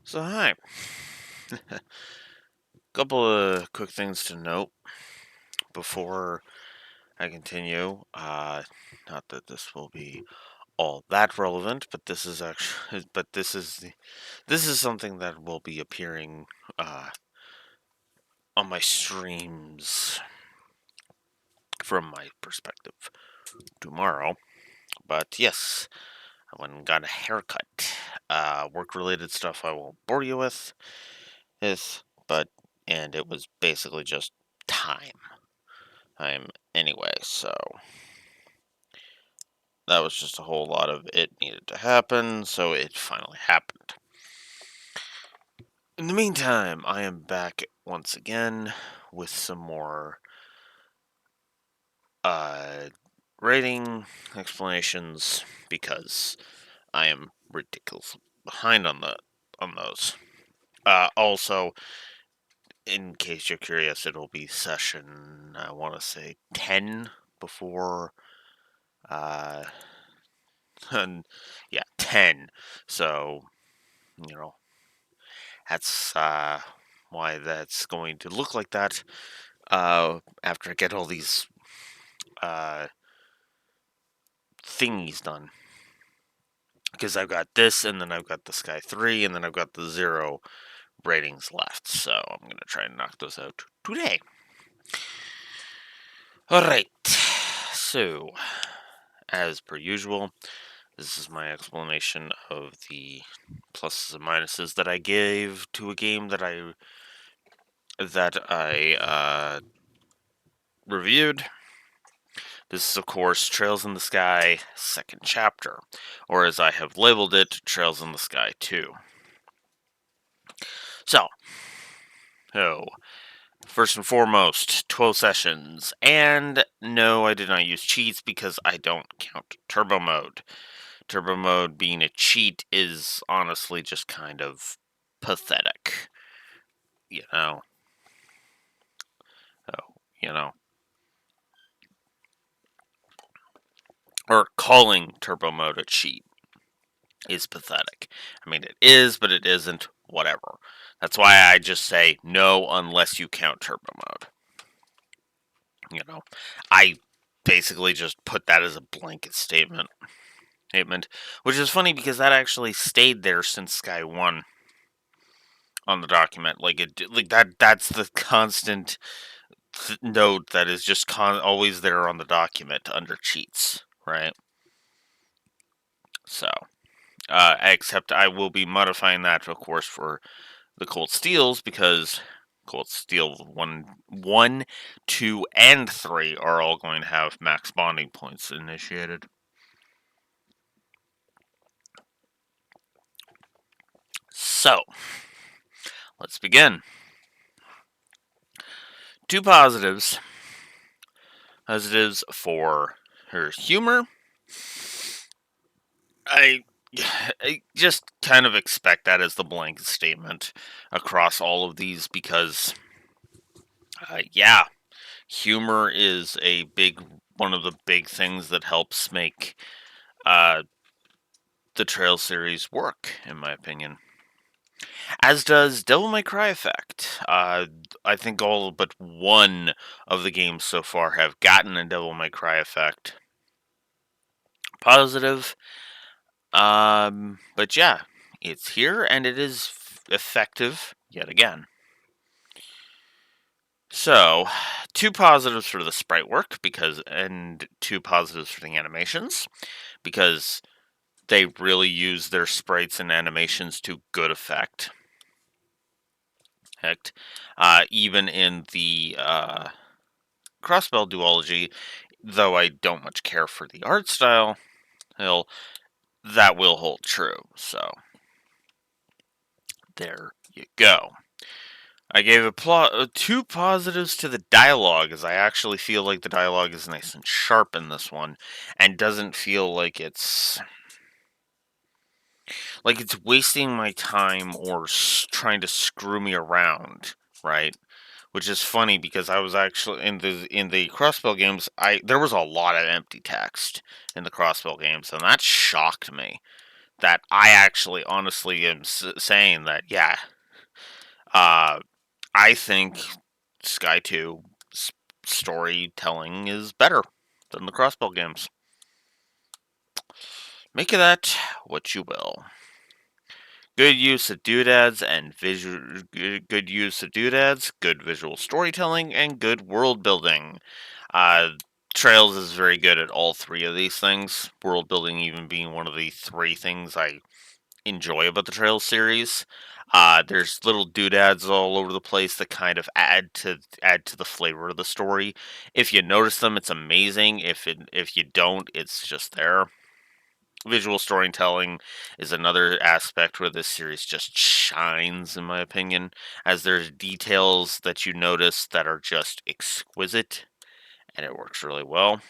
So, hi. Couple of quick things to note before I continue. Not that this will be all that relevant, but this is actually, but this is something that will be appearing uh, on my streams from my perspective tomorrow. But yes, I went and got a haircut. Work-related stuff I won't bore you with, but and it was basically just time anyway, so that was just a whole lot of it needed to happen, so it finally happened. In the meantime, I am back once again with some more uh, rating explanations because I am ridiculously behind on those. Also, in case you're curious, it'll be session I want to say 10 before uh and yeah 10. So you know that's why that's going to look like that after I get all these uh, thingies done. Because I've got this, and then I've got the Sky 3, and then I've got the 0 ratings left. So I'm going to try and knock those out today. Alright, so as per usual, this is my explanation of the pluses and minuses that I gave to a game that I reviewed. This is, of course, Trails in the Sky, second chapter, or as I have labeled it, Trails in the Sky 2. So, first and foremost, 12 sessions, and no, I did not use cheats because I don't count turbo mode. Turbo mode being a cheat is honestly just kind of pathetic. You know? Oh, you know. Or calling turbo mode a cheat is pathetic. I mean, it is, but it isn't. Whatever. That's why I just say no unless you count turbo mode. You know, I basically just put that as a blanket statement, which is funny because that actually stayed there since Sky 1 on the document. That's the constant note that is just always there on the document under cheats, right? So, except I will be modifying that, of course, for the Cold Steels because Cold Steel 1, 2, and 3 are all going to have max bonding points initiated. So, let's begin. Two positives. Positives for her humor. I just kind of expect that as the blanket statement across all of these because, yeah, humor is one of the big things that helps make uh, the Trail series work, in my opinion. As does Devil May Cry Effect. I think all but one of the games so far have gotten a Devil May Cry Effect. Positive. But yeah, it's here and it is effective yet again. So, two positives for the sprite work and two positives for the animations because they really use their sprites and animations to good effect. Heck, even in the Crossbell duology, though I don't much care for the art style, that will hold true. So, there you go. I gave two positives to the dialogue, as I actually feel like the dialogue is nice and sharp in this one, and doesn't feel like it's wasting my time or trying to screw me around, right? Which is funny because I was actually in the Crossbell games. There was a lot of empty text in the Crossbell games, and that shocked me. that I actually honestly am saying that, yeah, uh, I think Sky 2 storytelling is better than the Crossbell games. Make of that what you will. Good use of doodads and good use of doodads, good visual storytelling, and good world building. Uh, Trails is very good at all three of these things. World building even being one of the three things I enjoy about the Trails series. There's little doodads all over the place that kind of add to the flavor of the story. If you notice them, it's amazing. If you don't, it's just there. Visual storytelling is another aspect where this series just shines, in my opinion, as there's details that you notice that are just exquisite, and it works really well.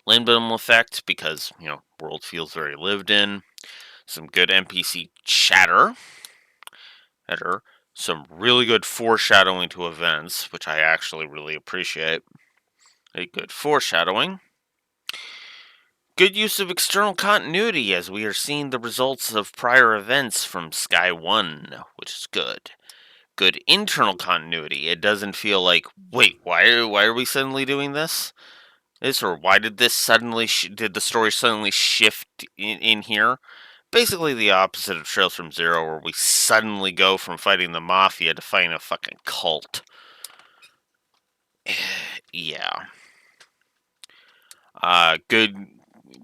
Lindblom effect, because, world feels very lived in. Some good NPC chatter. Some really good foreshadowing to events, which I actually really appreciate. A good foreshadowing. Good use of external continuity, as we are seeing the results of prior events from Sky 1, which is good. Good internal continuity. It doesn't feel like, wait, why are we suddenly doing this? Or why did this suddenly, did the story suddenly shift in here? Basically the opposite of Trails from Zero, where we suddenly go from fighting the Mafia to fighting a fucking cult. Yeah.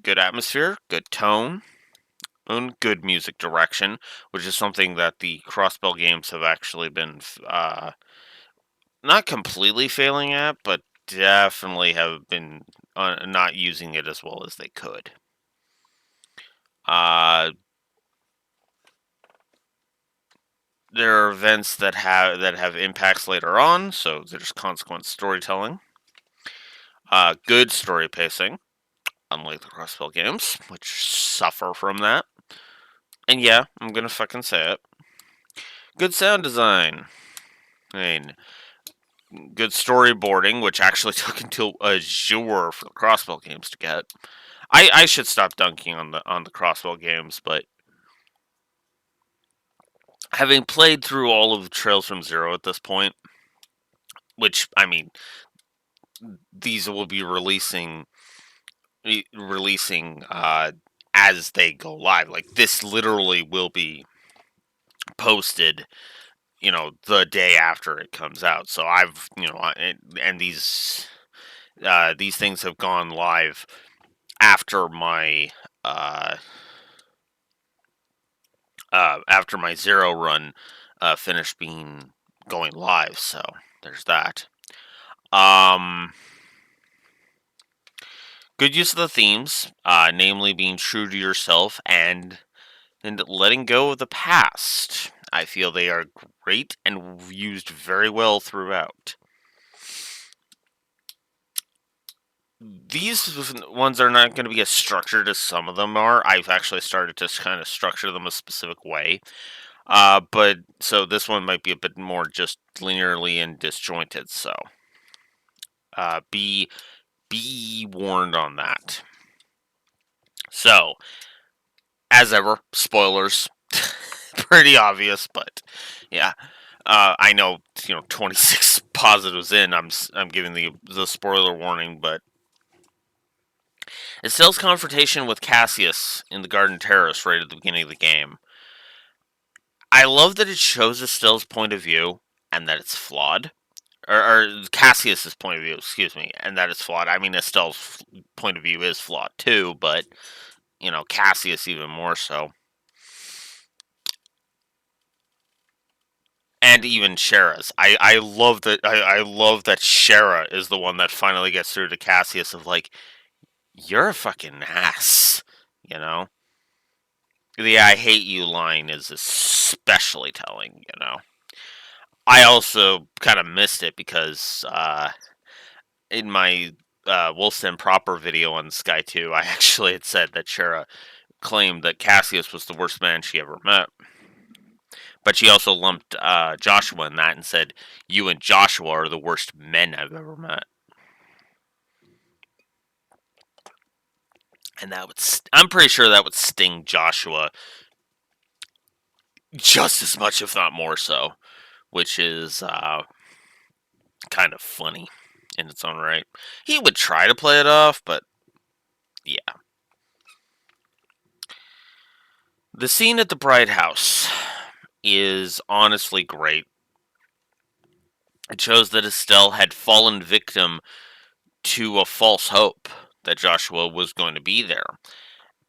Good atmosphere, good tone, and good music direction, which is something that the Crossbell games have actually been not completely failing at, but definitely have been not using it as well as they could. There are events that have impacts later on, so there's consequent storytelling. Good story pacing, unlike the Crossbell games, which suffer from that. And yeah, I'm gonna fucking say it. Good sound design. I mean, good storyboarding, which actually took until Azure for the Crossbell games to get. I should stop dunking on the Crossbell games, but having played through all of Trails from Zero at this point, which I mean, these will be releasing as they go live. Like this literally will be posted, the day after it comes out. So I've, and these things have gone live after my uh, after my Zero run finished being going live. So there's that. Um, Good use of the themes, namely being true to yourself and letting go of the past. I feel they are great and used very well throughout. These ones are not going to be as structured as some of them are. I've actually started to kind of structure them a specific way. But so this one might be a bit more just linearly and disjointed. So be warned on that. So as ever, spoilers. Pretty obvious, but yeah. I know, 26 positives in. I'm giving the spoiler warning, but Estelle's confrontation with Cassius in the Garden Terrace right at the beginning of the game. I love that it shows Estelle's point of view and that it's flawed. Or Cassius's point of view, excuse me, and that it's flawed. I mean, Estelle's point of view is flawed too, but, Cassius even more so. And even Shera's. I love that. I love that Shera is the one that finally gets through to Cassius of like, you're a fucking ass, you know. The "I hate you" line is especially telling, I also kind of missed it because in my Wolfson Proper video on Sky 2, I actually had said that Shera claimed that Cassius was the worst man she ever met. But she also lumped Joshua in that and said, "You and Joshua are the worst men I've ever met." And I'm pretty sure that would sting Joshua just as much, if not more so, which is kind of funny in its own right. He would try to play it off, but yeah. The scene at the Bride House is honestly great. It shows that Estelle had fallen victim to a false hope that Joshua was going to be there.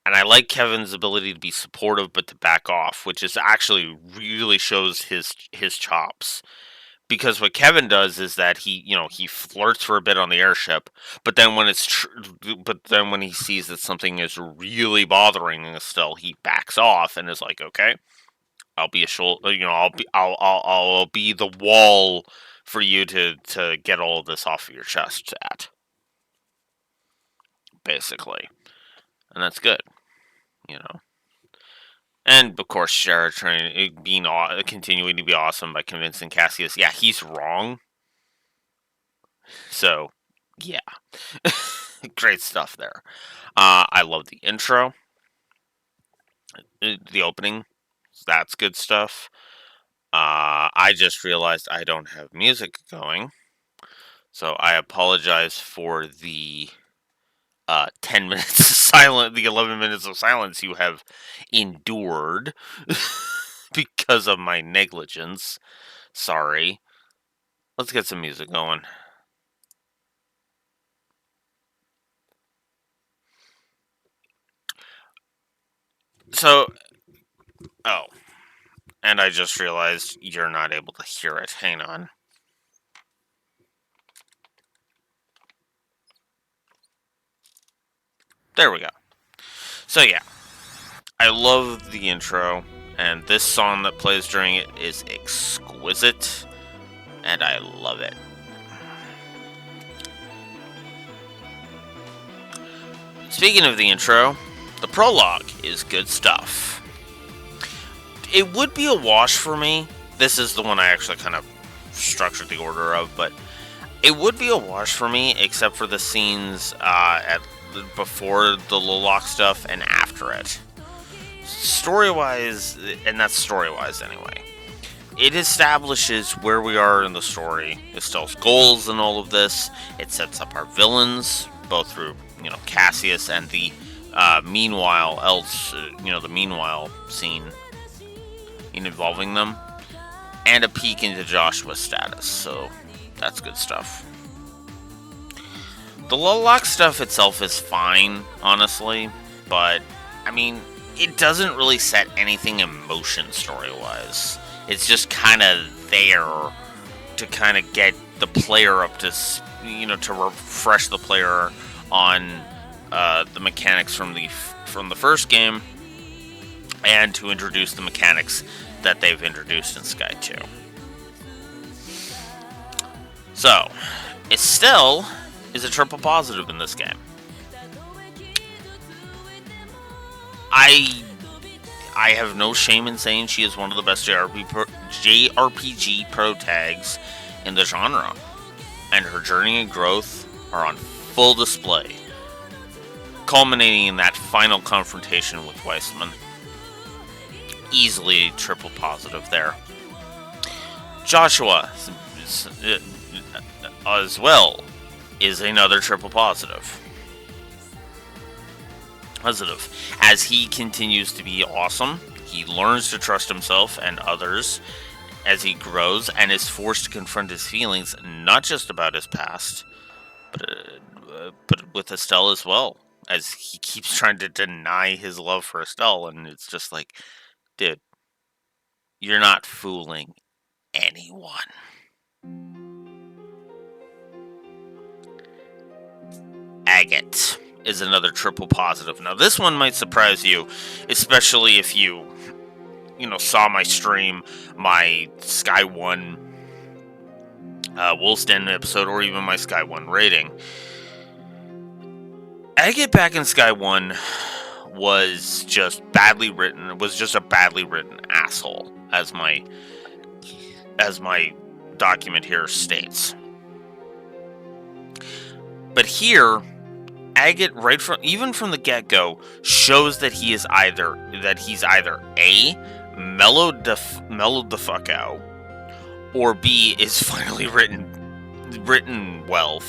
And I like Kevin's ability to be supportive but to back off, which is actually really shows his chops. Because what Kevin does is that he flirts for a bit on the airship, but then when he sees that something is really bothering Estelle, he backs off and is like, "Okay, I'll be a shoulder, I'll be the wall for you to get all of this off of your chest at." Basically. And that's good, you know. And of course, Shara continuing to be awesome by convincing Cassius, yeah, he's wrong. So, yeah, great stuff there. I love the intro, the opening. That's good stuff. I just realized I don't have music going, so I apologize for the 10 minutes of silence, the 11 minutes of silence you have endured because of my negligence. Sorry. Let's get some music going. So, oh, and I just realized you're not able to hear it. Hang on. There we go. So yeah, I love the intro, and this song that plays during it is exquisite, and I love it. Speaking of the intro, the prologue is good stuff. It would be a wash for me. This is the one I actually kind of structured the order of, but it would be a wash for me, except for the scenes before the Loloc stuff and after it. Story-wise, and that's story-wise anyway, it establishes where we are in the story, Estelle's goals and all of this. It sets up our villains, both through, Cassius and the meanwhile scene involving them, and a peek into Joshua's status, so that's good stuff. The Loloc stuff itself is fine, honestly, but, I mean, it doesn't really set anything in motion story-wise. It's just kind of there to kind of get the player up to, to refresh the player on the mechanics from the first game, and to introduce the mechanics that they've introduced in Sky 2. So, Estelle is a triple positive in this game. I have no shame in saying she is one of the best JRPG pro tags in the genre, and her journey and growth are on full display, culminating in that final confrontation with Weissman. Easily triple positive there. Joshua, as well, is another triple positive. As he continues to be awesome, he learns to trust himself and others as he grows and is forced to confront his feelings, not just about his past, but with Estelle as well, as he keeps trying to deny his love for Estelle, and it's just like, dude, you're not fooling anyone. Agate is another triple positive. Now, this one might surprise you, especially if you saw my stream, my Sky 1 Wolf's Den episode, or even my Sky 1 rating. Agate back in Sky 1 was just badly written. It was just a badly written asshole, as my document here states. But here, Agate, even from the get-go, shows that he's either A, mellowed the fuck out, or B, is finally written well,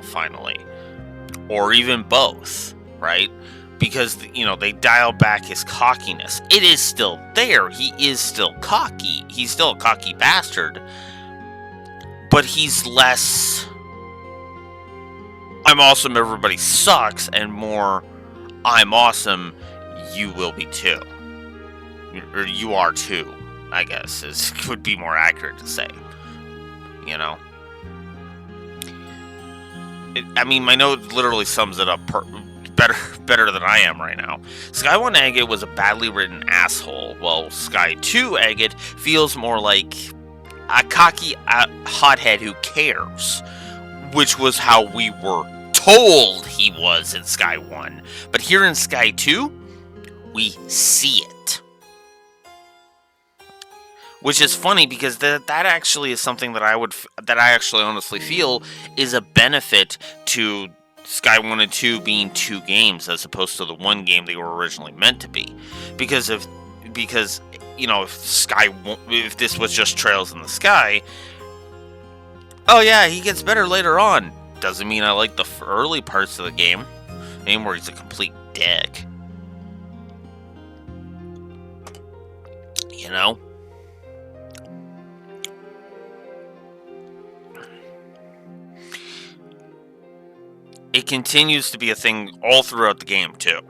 finally, or even both, right? Because they dial back his cockiness. It is still there. He is still cocky. He's still a cocky bastard, but he's less "I'm awesome, everybody sucks," and more "I'm awesome, you will be too," or "you are too," I guess would be more accurate to say. My note literally sums it up better than I am right now. Sky 1 Agate was a badly written asshole, while Sky 2 Agate feels more like a cocky hothead who cares, which was how we were told he was in Sky 1. But here in Sky 2, we see it. Which is funny, because that actually is something that I actually honestly feel is a benefit to Sky 1 and 2 being two games as opposed to the one game they were originally meant to be. Because if this was just Trails in the Sky, oh yeah, he gets better later on. Doesn't mean I like the early parts of the game. Where he's a complete dick. It continues to be a thing all throughout the game, too.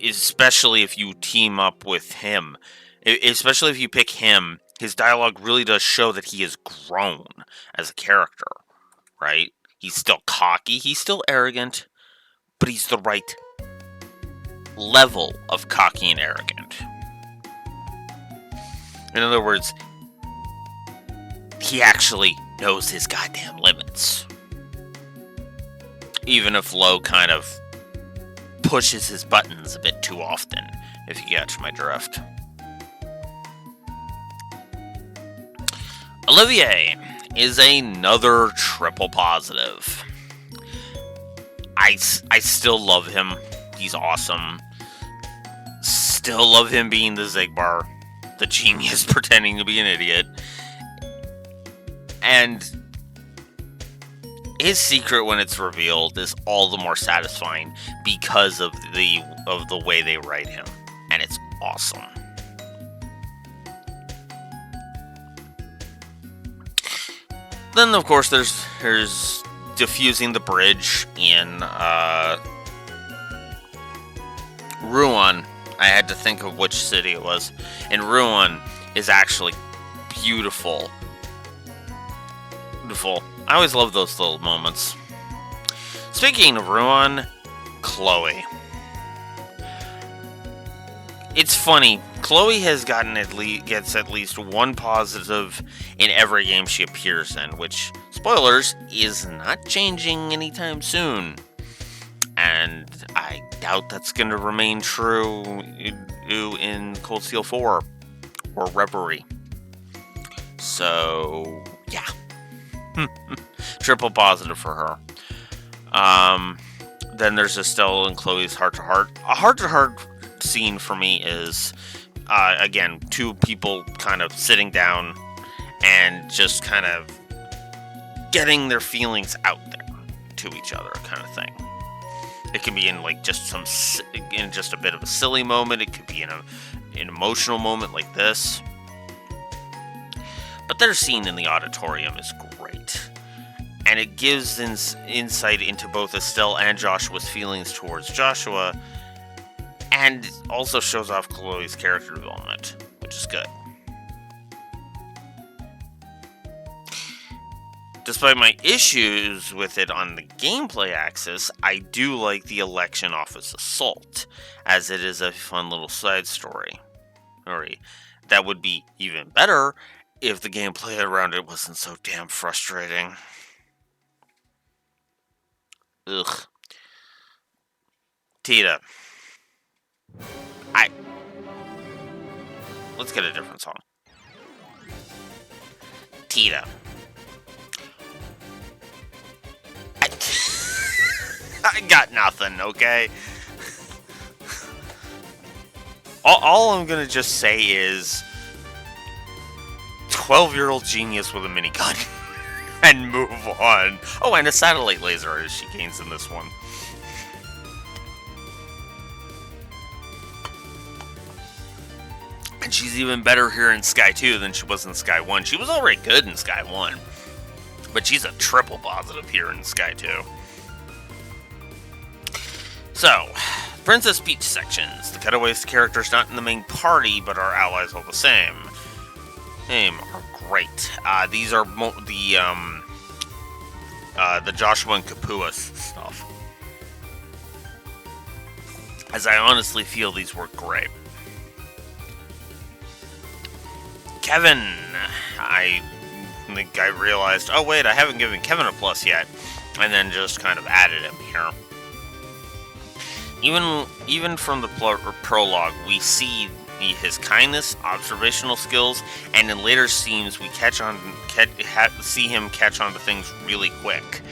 Especially if you team up with him. Especially if you pick him, his dialogue really does show that he has grown as a character, right? He's still cocky, he's still arrogant, but he's the right level of cocky and arrogant. In other words, he actually knows his goddamn limits. Even if Lo kind of pushes his buttons a bit too often, if you catch my drift. Olivier is another triple positive. I still love him. He's awesome. Still love him being the Xigbar, the genius pretending to be an idiot. And his secret, when it's revealed, is all the more satisfying because of the way they write him, and it's awesome. Then, of course, there's defusing the bridge in Ruan. I had to think of which city it was. And Ruan is actually beautiful. Beautiful. I always love those little moments. Speaking of Ruan, Chloe. It's funny. Chloe has gets at least one positive in every game she appears in, which, spoilers, is not changing anytime soon. And I doubt that's going to remain true in Cold Steel 4 or Reverie. So, yeah. Triple positive for her. Then there's Estelle and Chloe's heart-to-heart. A heart-to-heart scene for me is, again, two people kind of sitting down and just kind of getting their feelings out there to each other, kind of thing. It can be in just a bit of a silly moment. It could be in an emotional moment like this. But their scene in the auditorium is great. And it gives insight into both Estelle and Joshua's feelings towards Joshua, and also shows off Chloe's character development, which is good. Despite my issues with it on the gameplay axis, I do like the election office assault, as it is a fun little side story. That would be even better if the gameplay around it wasn't so damn frustrating. Ugh. Tita. Let's get a different song. Tita. I got nothing, okay? All I'm gonna just say is 12-year-old genius with a minigun. And move on. Oh, and a satellite laser as she gains in this one. And she's even better here in Sky 2 than she was in Sky 1. She was already good in Sky 1. But she's a triple positive here in Sky 2. So, Princess Peach sections. The cutaways to characters not in the main party, but are allies all the same. Are great. These are the Joshua and Kapua stuff. As I honestly feel these work great. Kevin, I think I realized, oh wait, I haven't given Kevin a plus yet, and then just kind of added him here. Even from the prologue, we see his kindness, observational skills, and in later scenes we see him catch on to things really quick.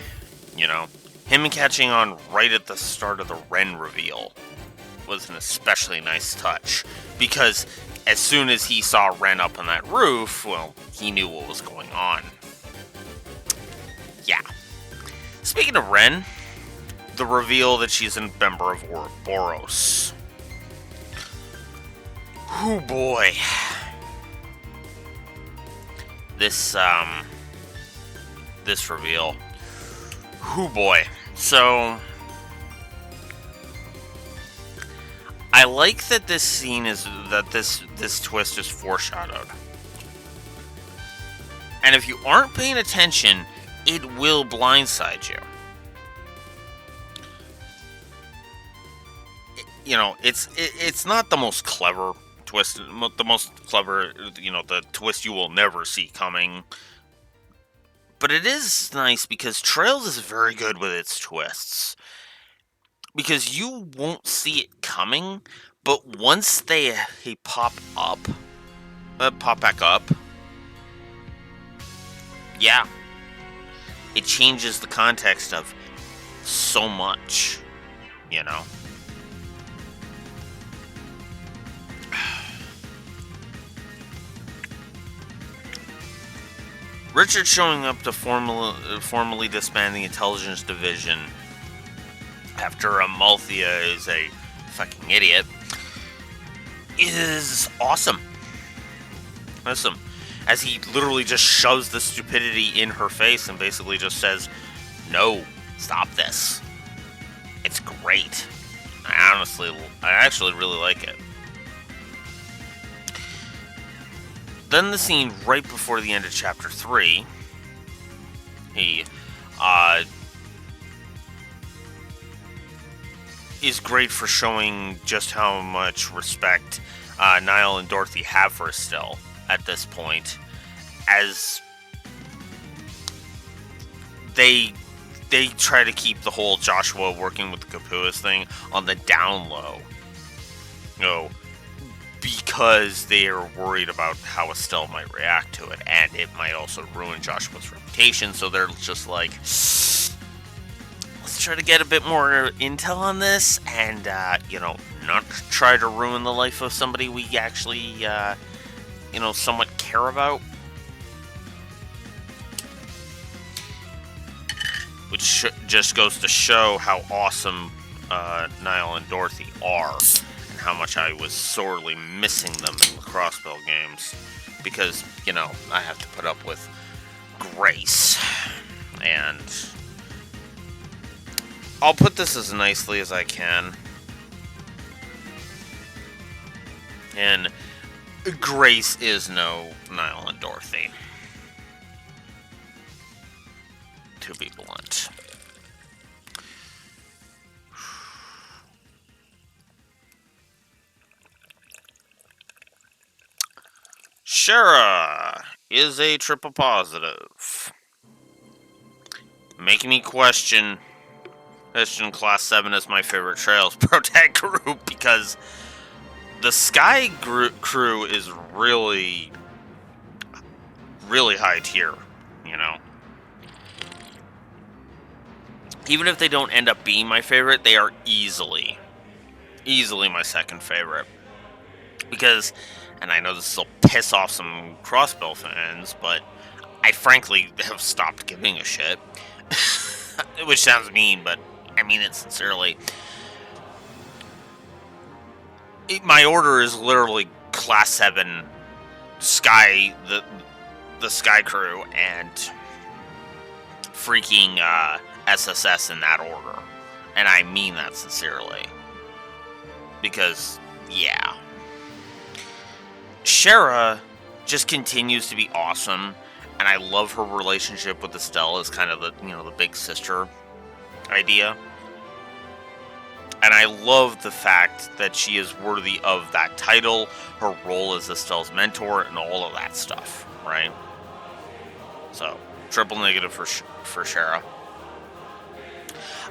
You know, him catching on right at the start of the Ren reveal was an especially nice touch, because as soon as he saw Ren up on that roof, well, he knew what was going on. Yeah. Speaking of Ren, the reveal that she's a member of Boros. Oh boy. This reveal. Oh boy. So I like that this scene this twist is foreshadowed. And if you aren't paying attention, it will blindside you. It's not the most clever twist, the twist you will never see coming. But it is nice because Trails is very good with its twists. Because you won't see it coming, but once they pop back up, yeah, it changes the context of so much, you know. Richard showing up to formally disband the intelligence division after Amalthea is a fucking idiot is awesome. Awesome. As he literally just shoves the stupidity in her face and basically just says, no, stop this. It's great. I actually really like it. Then the scene right before the end of Chapter 3, he is great for showing just how much respect Niall and Dorothy have for Estelle at this point, as they try to keep the whole Joshua working with the Kapuas thing on the down low. Because they are worried about how Estelle might react to it, and it might also ruin Joshua's reputation, so they're just like, let's try to get a bit more intel on this, and, not try to ruin the life of somebody we actually, somewhat care about. Which just goes to show how awesome Niall and Dorothy are. How much I was sorely missing them in the Crossbell games, because, I have to put up with Grace, and I'll put this as nicely as I can, and Grace is no Niall and Dorothy, to be blunt. Shara is a triple positive. Making me question Class 7 is my favorite Trails Protect group, because the Sky crew is really, really high tier, even if they don't end up being my favorite, they are easily my second favorite. Because, and I know this will piss off some Crossbell fans, but I frankly have stopped giving a shit. Which sounds mean, but I mean it sincerely. My order is literally Class 7 Sky, the Sky Crew, and freaking SSS in that order. And I mean that sincerely. Because, yeah. Shara just continues to be awesome, and I love her relationship with Estelle as kind of the, the big sister idea. And I love the fact that she is worthy of that title, her role as Estelle's mentor, and all of that stuff, right? So, triple negative for Shara.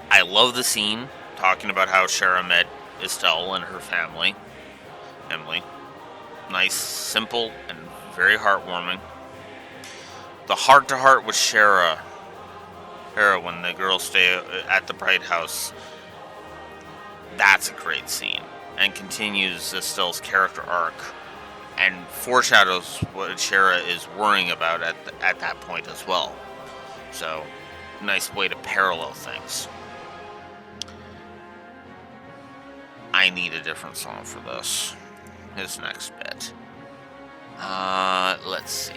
I love the scene talking about how Shara met Estelle and her family, Emily. Nice, simple, and very heartwarming. The heart-to-heart with Shara when the girls stay at the Bright House, that's a great scene, and continues Estelle's character arc, and foreshadows what Shara is worrying about at that point as well. So, nice way to parallel things. I need a different song for this. His next bit. Let's see.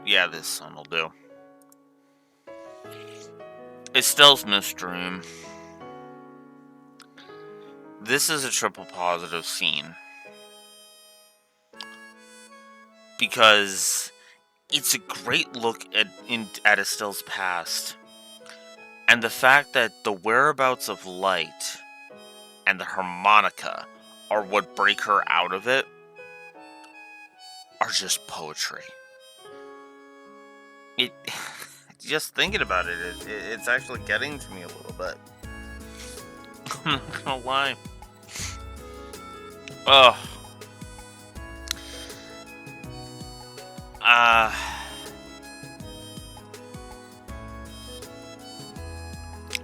Yeah, this song will do. Estelle's Mist Dream. This is a triple positive scene. Because it's a great look at Estelle's past. And the fact that the whereabouts of light and the harmonica are what break her out of it are just poetry. Just thinking about it, it's actually getting to me a little bit. I'm not gonna lie. Ugh.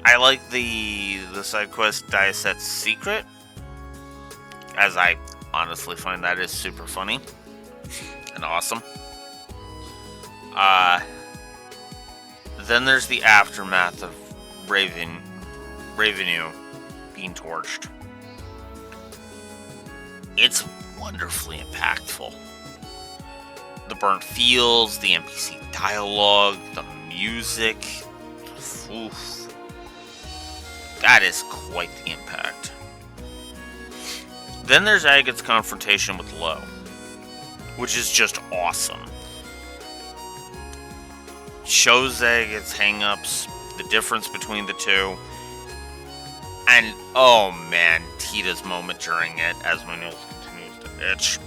I like the side quest Diaset's Secret, as I honestly find that is super funny and awesome. Then there's the aftermath of Ravenu being torched. It's wonderfully impactful. The burnt fields, the NPC dialogue, the music. Oof. That is quite the impact. Then there's Agate's confrontation with Lo, which is just awesome. Shows Agate's hang-ups, the difference between the two, and oh man, Tita's moment during it as my nose continues to itch.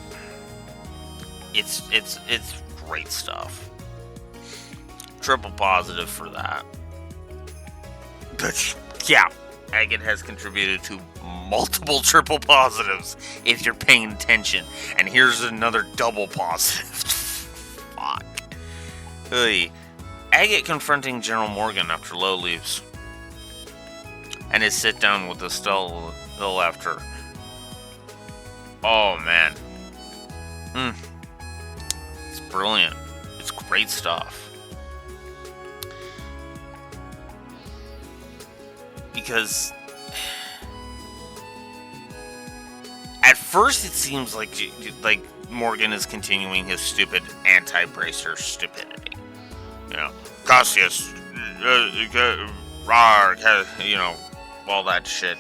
It's great stuff. Triple positive for that. But yeah, Agate has contributed to multiple triple positives if you're paying attention. And here's another double positive. Fuck. Hey. Agate confronting General Morgan after Lo leaves. And his sit down with Estelle after. Oh man. It's brilliant. It's great stuff. Because at first it seems like Morgan is continuing his stupid anti-bracer stupidity. You know, Cassius, all that shit,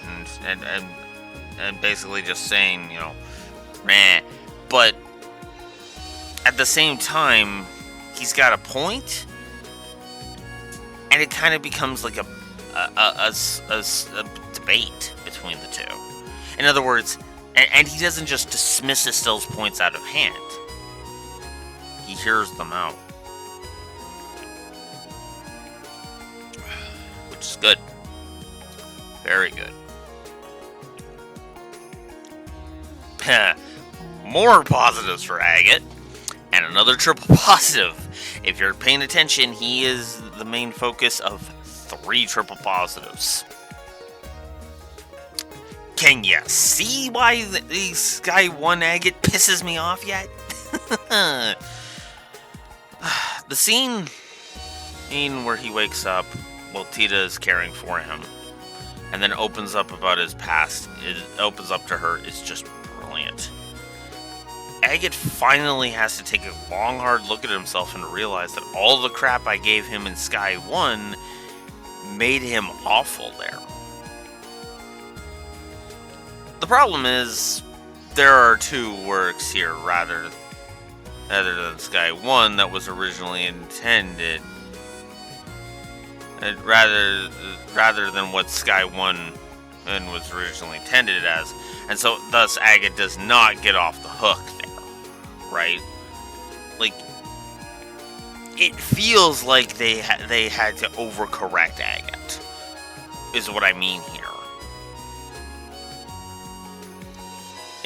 and basically just saying, meh. But at the same time, he's got a point, and it kind of becomes like a debate between the two. In other words, and he doesn't just dismiss Estelle's points out of hand. He hears them out. Which is good. Very good. More positives for Agate. And another triple positive. If you're paying attention, he is the main focus of 3 triple positives. Can you see why this guy 1 Agate pisses me off yet? The scene where he wakes up while Tita is caring for him and then opens up about his past, opens up to her, is just brilliant. Agate finally has to take a long, hard look at himself and realize that all the crap I gave him in Sky 1 made him awful there. The problem is, there are 2 works here rather than Sky 1 that was originally intended. Rather than what Sky 1 was originally intended as. And so, thus, Agate does not get off the hook there, right? Like, it feels like they had to overcorrect Agate, is what I mean here.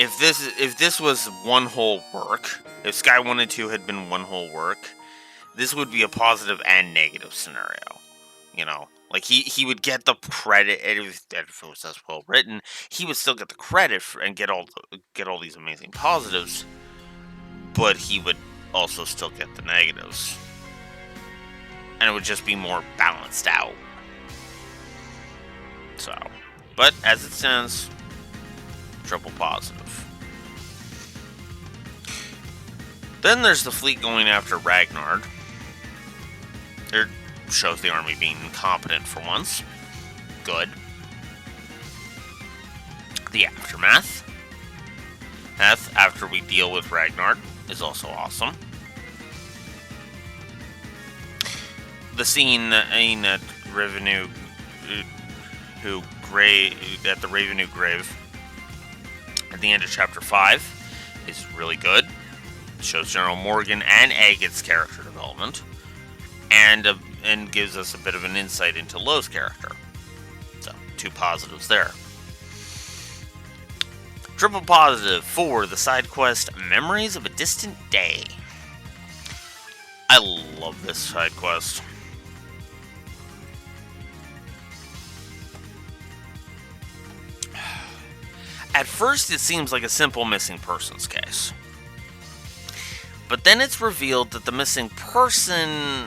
If this was one whole work, if Sky 1 and 2 had been one whole work, this would be a positive and negative scenario. You know, like he would get the credit if it was as well written. He would still get the credit and get all these amazing positives, but he would also still get the negatives, and it would just be more balanced out. So, but as it stands, triple positive. Then there's the fleet going after Ragnard. It shows the army being incompetent for once. Good. The aftermath. After we deal with Ragnard is also awesome. The scene at Revenue, at the Revenue grave at the end of chapter 5 is really good. It shows General Morgan and Agate's character development, and gives us a bit of an insight into Lo's character. So, 2 positives there. Triple positive for the side quest Memories of a Distant Day. I love this side quest. At first, it seems like a simple missing persons case. But then it's revealed that the missing person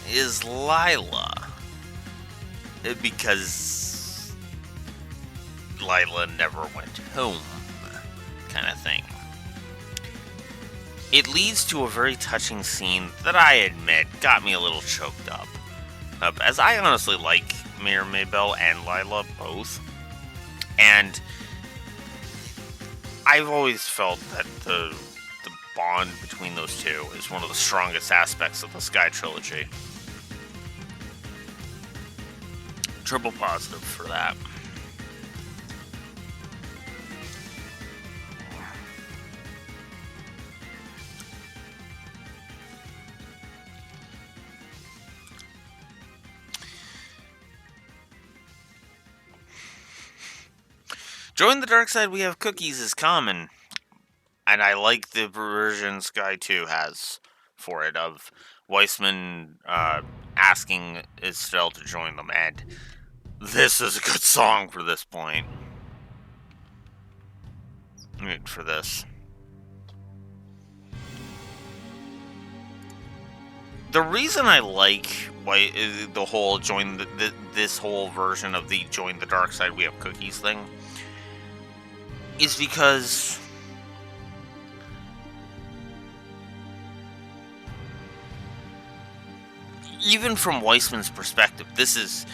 is Lila. Because Lila never went home, kind of thing. It leads to a very touching scene that I admit got me a little choked up. As I honestly like Mayor Maybell and Lila both. And I've always felt that the bond between those 2 is one of the strongest aspects of the Sky Trilogy. Triple positive for that. Join the dark side, we have cookies is common. And I like the version Sky 2 has for it, of Weissman asking Estelle to join them, and this is a good song for this point. For this. The reason I like the whole this whole version of the join the dark side, we have cookies thing is because even from Weissman's perspective, this is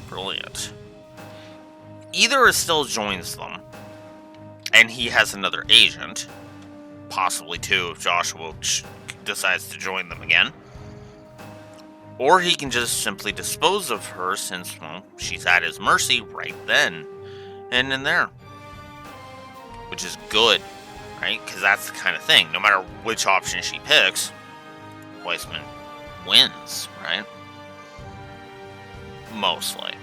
brilliant. Either Estelle joins them, and he has another agent, possibly 2 if Joshua decides to join them again, or he can just simply dispose of her since, well, she's at his mercy right then and in there. Which is good, right? Because that's the kind of thing. No matter which option she picks, Weissman wins, right? Mostly.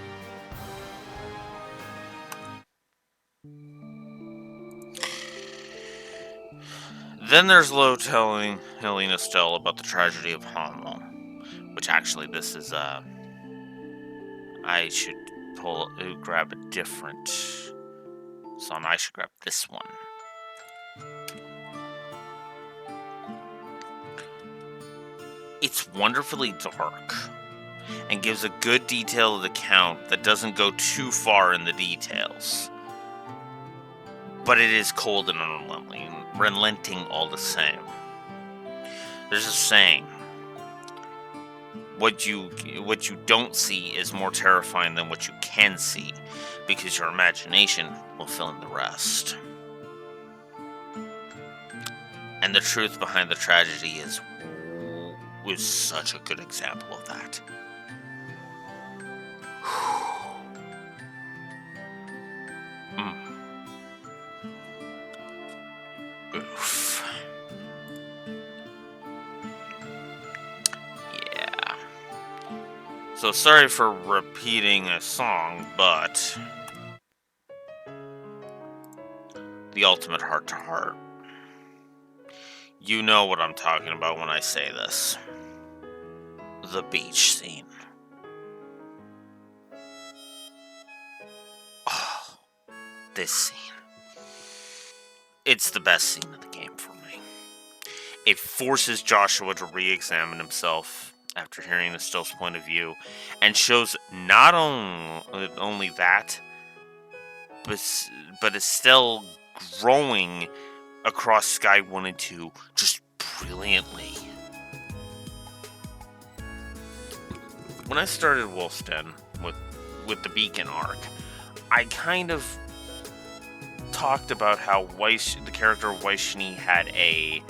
Then there's Lo telling Helena Stell about the tragedy of Hommel, which actually this is I should grab a different song. I should grab this one. It's wonderfully dark and gives a good detailed account that doesn't go too far in the details. But it is cold and unrelenting all the same. There's a saying, what you don't see is more terrifying than what you can see, because your imagination will fill in the rest. And the truth behind the tragedy was such a good example of that. Oof. Yeah. So sorry for repeating a song, but the ultimate heart-to-heart. You know what I'm talking about when I say this. The beach scene. Oh, this scene. It's the best scene of the game for me. It forces Joshua to re-examine himself after hearing Estelle's point of view, and shows not only that, but Estelle growing across Sky 1 and 2 just brilliantly. When I started Wolf's Den with the Beacon arc, I kind of talked about how the character of Weishni had a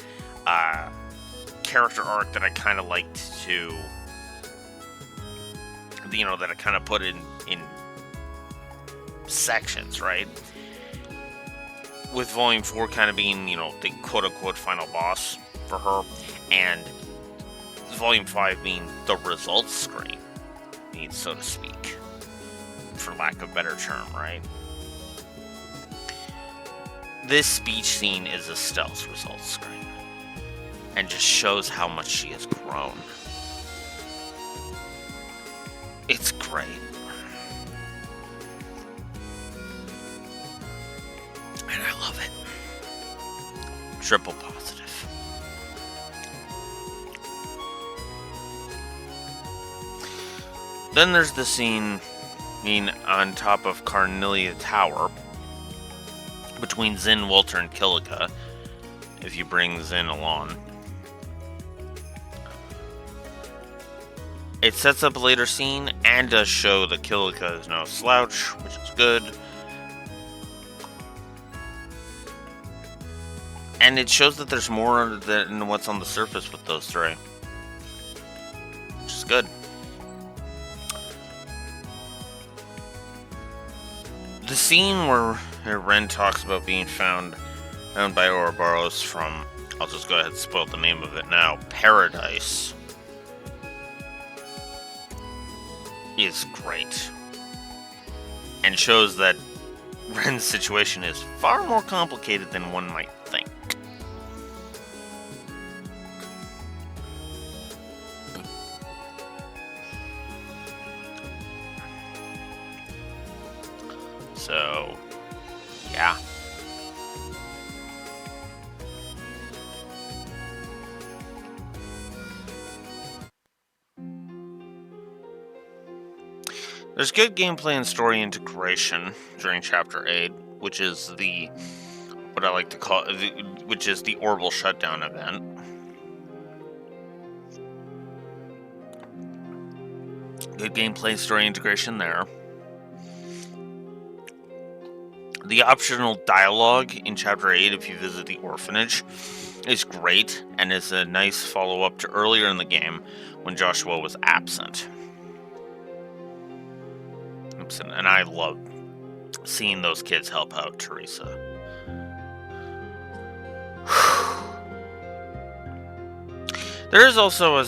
character arc that I kind of liked to, that I kind of put in sections, right? With Volume 4 kind of being, the quote-unquote final boss for her, and Volume 5 being the results screen, so to speak, for lack of a better term, right? This speech scene is Estelle's results screen, and just shows how much she has grown. It's great. And I love it. Triple positive. Then there's the scene on top of Carnelia Tower between Zin, Walter, and Kilika, if you bring Zin along. It sets up a later scene and does show that Kilika is no slouch, which is good. And it shows that there's more than what's on the surface with those three, which is good. The scene where Ren talks about being found by Ouroboros from, I'll just go ahead and spoil the name of it now, Paradise, is great. And shows that Ren's situation is far more complicated than one might think. So, yeah. There's good gameplay and story integration during Chapter 8, which is what I like to call, which is the Orbital Shutdown event. Good gameplay and story integration there. The optional dialogue in Chapter 8, if you visit the orphanage, is great, and is a nice follow-up to earlier in the game when Joshua was absent. And I love seeing those kids help out Teresa. There is also a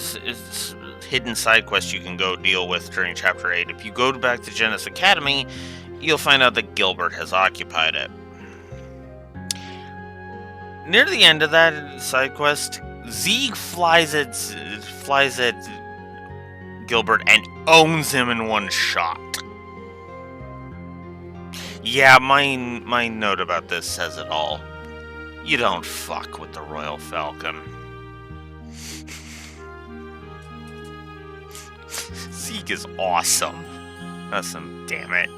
hidden side quest you can go deal with during Chapter 8. If you go back to Genis Academy, you'll find out that Gilbert has occupied it. Near the end of that side quest, Zeeg flies at Gilbert and owns him in one shot. Yeah, my note about this says it all. You don't fuck with the Royal Falcon. Zeeg is awesome. Awesome, damn it.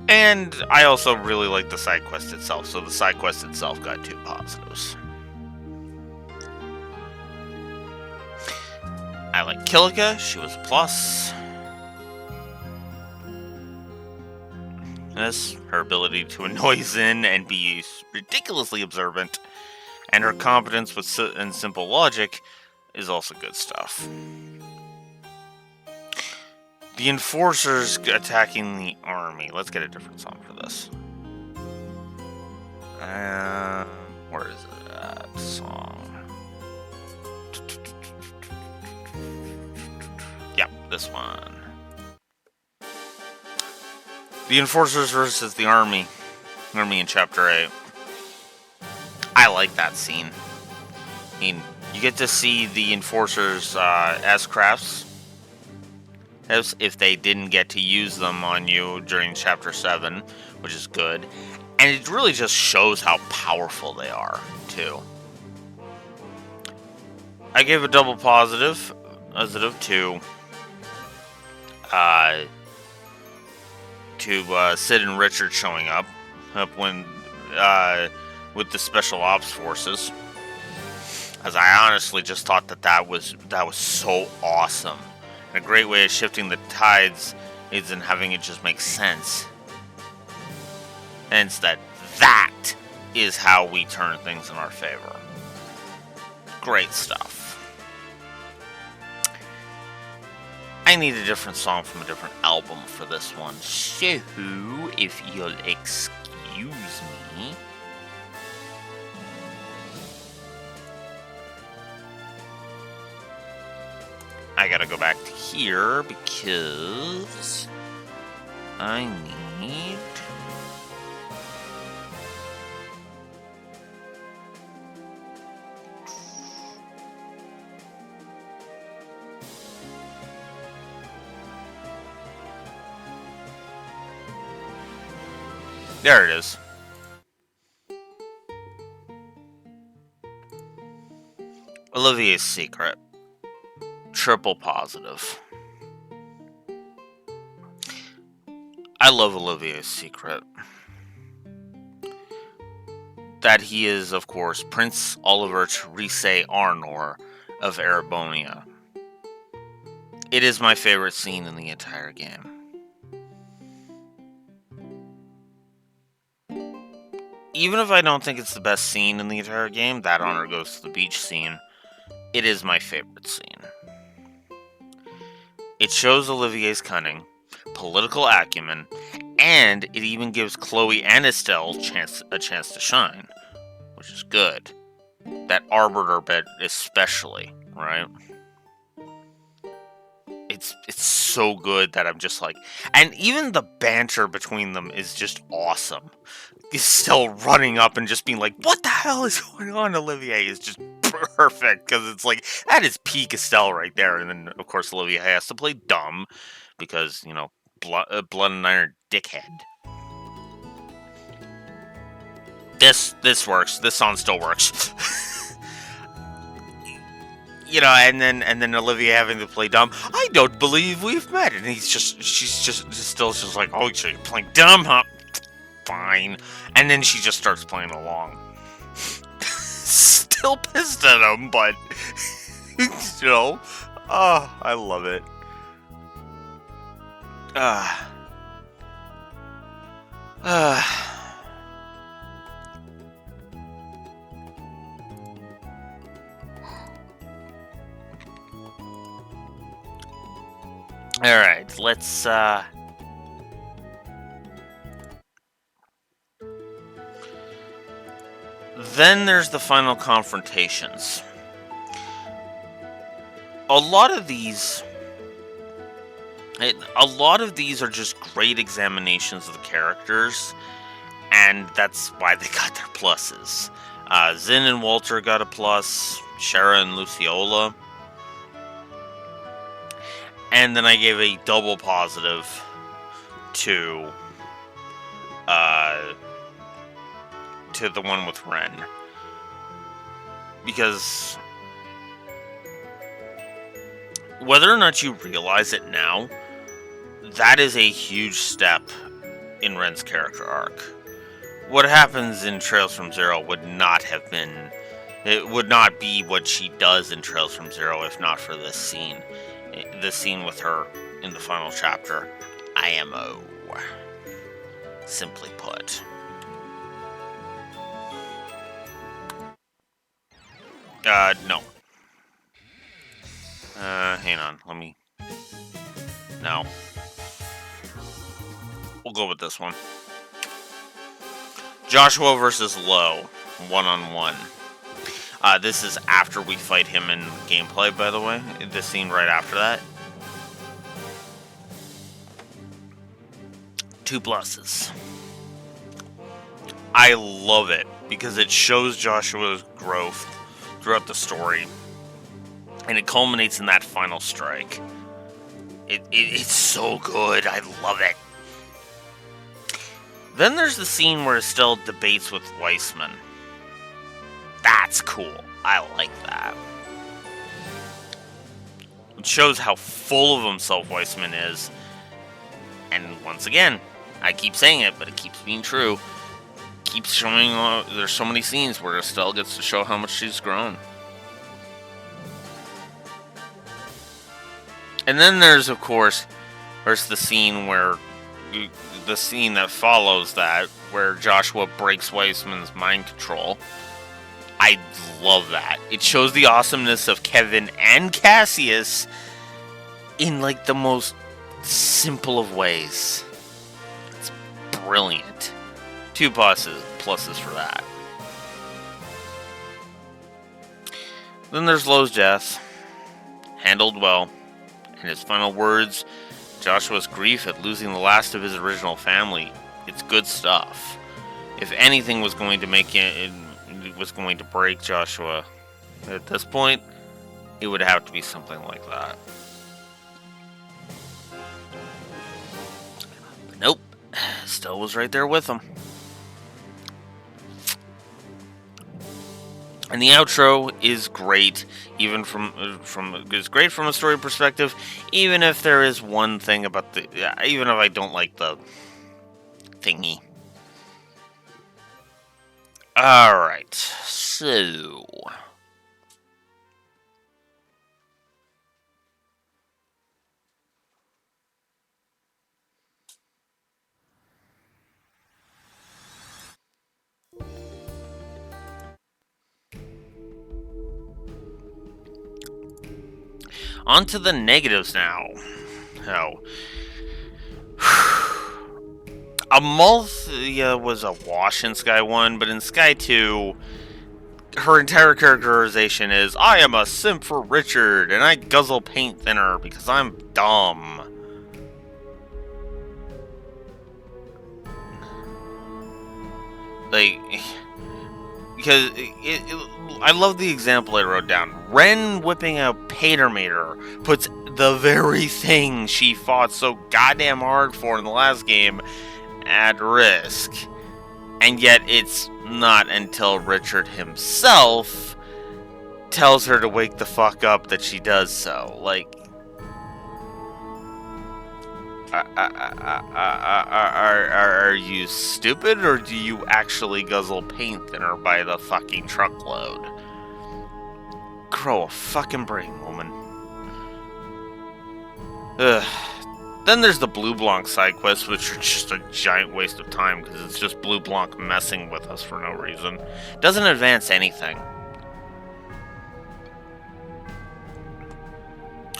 And I also really like the side quest itself, so the side quest itself got 2 positives. I like Kilika, she was a plus. This, her ability to annoy Zin and be ridiculously observant, and her competence with and simple logic is also good stuff. The Enforcers attacking the army. Let's get a different song for this. Where is that song? Yep, this one. The Enforcers versus the Army. Army in Chapter 8. I like that scene. I mean, you get to see the Enforcers as crafts. As if they didn't get to use them on you during Chapter 7, which is good. And it really just shows how powerful they are, too. I gave a double positive to Sid and Richard showing up when with the Special Ops Forces, as I honestly just thought that was so awesome. And a great way of shifting the tides is in having it just make sense. Hence that is how we turn things in our favor. Great stuff. I need a different song from a different album for this one. So, if you'll excuse me. I gotta go back to here because I need... There it is. Olivier's Secret. Triple positive. I love Olivier's Secret. That he is, of course, Prince Oliver Therese Arnor of Erebonia. It is my favorite scene in the entire game. Even if I don't think it's the best scene in the entire game, that honor goes to the beach scene. It is my favorite scene. It shows Olivier's cunning, political acumen, and it even gives Chloe and Estelle a chance to shine, which is good. That Arbiter bit especially, right? It's so good that I'm just like... And even the banter between them is just awesome. Estelle running up and just being like, what the hell is going on, Olivier? Is just perfect, because it's like, that is peak Estelle right there. And then, of course, Olivier has to play dumb, because, you know, blood and iron dickhead. This works. This song still works. You know, and then Olivia having to play dumb. I don't believe we've met, and she's still like, oh, so you're playing dumb, huh? Fine. And then she just starts playing along. Still pissed at him, but you know, I love it. Alright, let's, Then there's the final confrontations. A lot of these are just great examinations of the characters, and that's why they got their pluses. Zin and Walter got a plus, Shara and Luciola. And then I gave a double positive to the one with Ren. Because whether or not you realize it now, that is a huge step in Ren's character arc. What happens in Trails from Zero would not be what she does in Trails from Zero if not for this scene. This scene with her in the final chapter. IMO. Simply put. No. Hang on. No. We'll go with this one. Joshua versus Lo, 1-on-1. This is after we fight him in gameplay, by the way. The scene right after that. 2 pluses. I love it because it shows Joshua's growth throughout the story. And it culminates in that final strike. It's so good. I love it. Then there's the scene where Estelle debates with Weissman. That's cool. I like that. It shows how full of himself Weissman is. And once again, I keep saying it, but it keeps being true. Keeps showing, there's so many scenes where Estelle gets to show how much she's grown. And then there's the scene that follows that, where Joshua breaks Weissman's mind control. I love that. It shows the awesomeness of Kevin and Cassius in like the most simple of ways. It's brilliant. 2 pluses for that. Then there's Lo's death. Handled well. In his final words, Joshua's grief at losing the last of his original family. It's good stuff. If anything was going to break Joshua at this point, it would have to be something like that. But nope, still was right there with him. And the outro is great, even from a story perspective. Even if there is one thing about even if I don't like the thingy. All right, so on to the negatives now. Amalthea was a wash in Sky 1, but in Sky 2, her entire characterization is, I am a simp for Richard, and I guzzle paint thinner because I'm dumb. Like, because I love the example I wrote down. Ren whipping out Patermater puts the very thing she fought so goddamn hard for in the last game at risk. And yet it's not until Richard himself tells her to wake the fuck up that she does so. Like, are you stupid, or do you actually guzzle paint thinner by the fucking truckload? Grow a fucking brain, woman. Ugh. Then there's the Blue Blanc side quests, which are just a giant waste of time, because it's just Blue Blanc messing with us for no reason. Doesn't advance anything.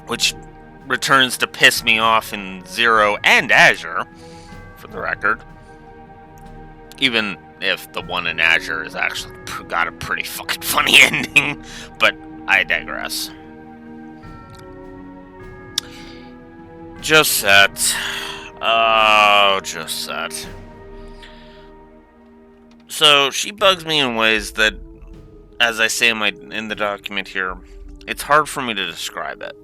Which returns to piss me off in Zero and Azure, for the record. Even if the one in Azure is actually got a pretty fucking funny ending. But I digress. Josette. Oh, Josette. So she bugs me in ways that, as I say in the document here, it's hard for me to describe it.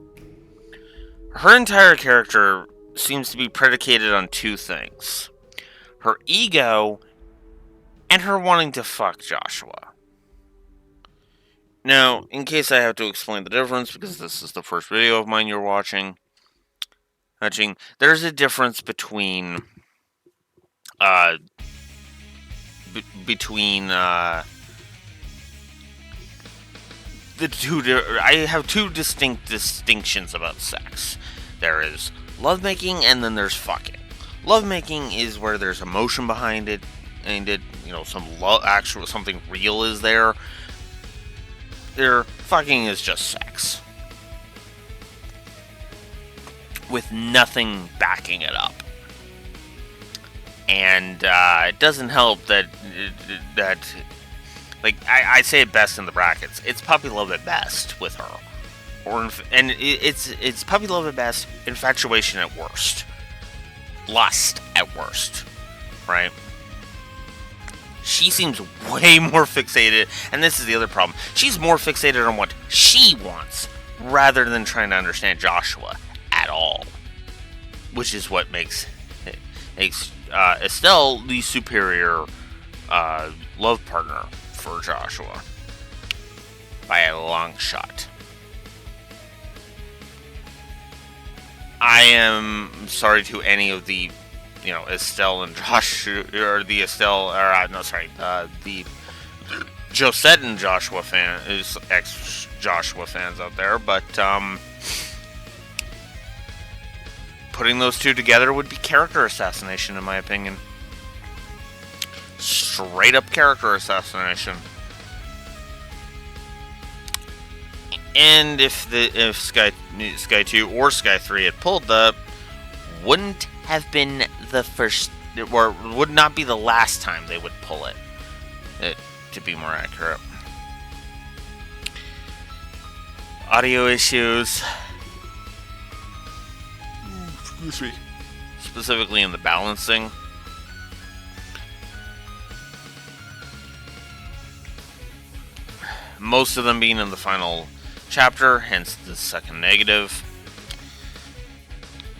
Her entire character seems to be predicated on two things: her ego and her wanting to fuck Joshua. Now, in case I have to explain the difference, because this is the first video of mine you're watching, there's a difference between the two. I have two distinct distinctions about sex. There is lovemaking, and then there's fucking. Lovemaking is where there's emotion behind it, and some something real is there. Fucking is just sex, with nothing backing it up. And it doesn't help that I say it best in the brackets. It's puppy love at best with her, it's puppy love at best, infatuation at worst, lust at worst, right? She seems way more fixated, and this is the other problem. She's more fixated on what she wants rather than trying to understand Joshua at all, which is what makes Estelle the superior love partner for Joshua by a long shot. I am sorry to any of the Estelle and Josh, or the Estelle, or the Josette and Joshua ex-Joshua fans out there, but putting those two together would be character assassination, in my opinion. Straight up character assassination. And if Sky 2 or Sky 3 had pulled that, wouldn't have been the first, or would not be the last time they would pull it, to be more accurate. Audio issues. Excuse me. Specifically in the balancing. Most of them being in the final chapter, hence the second negative.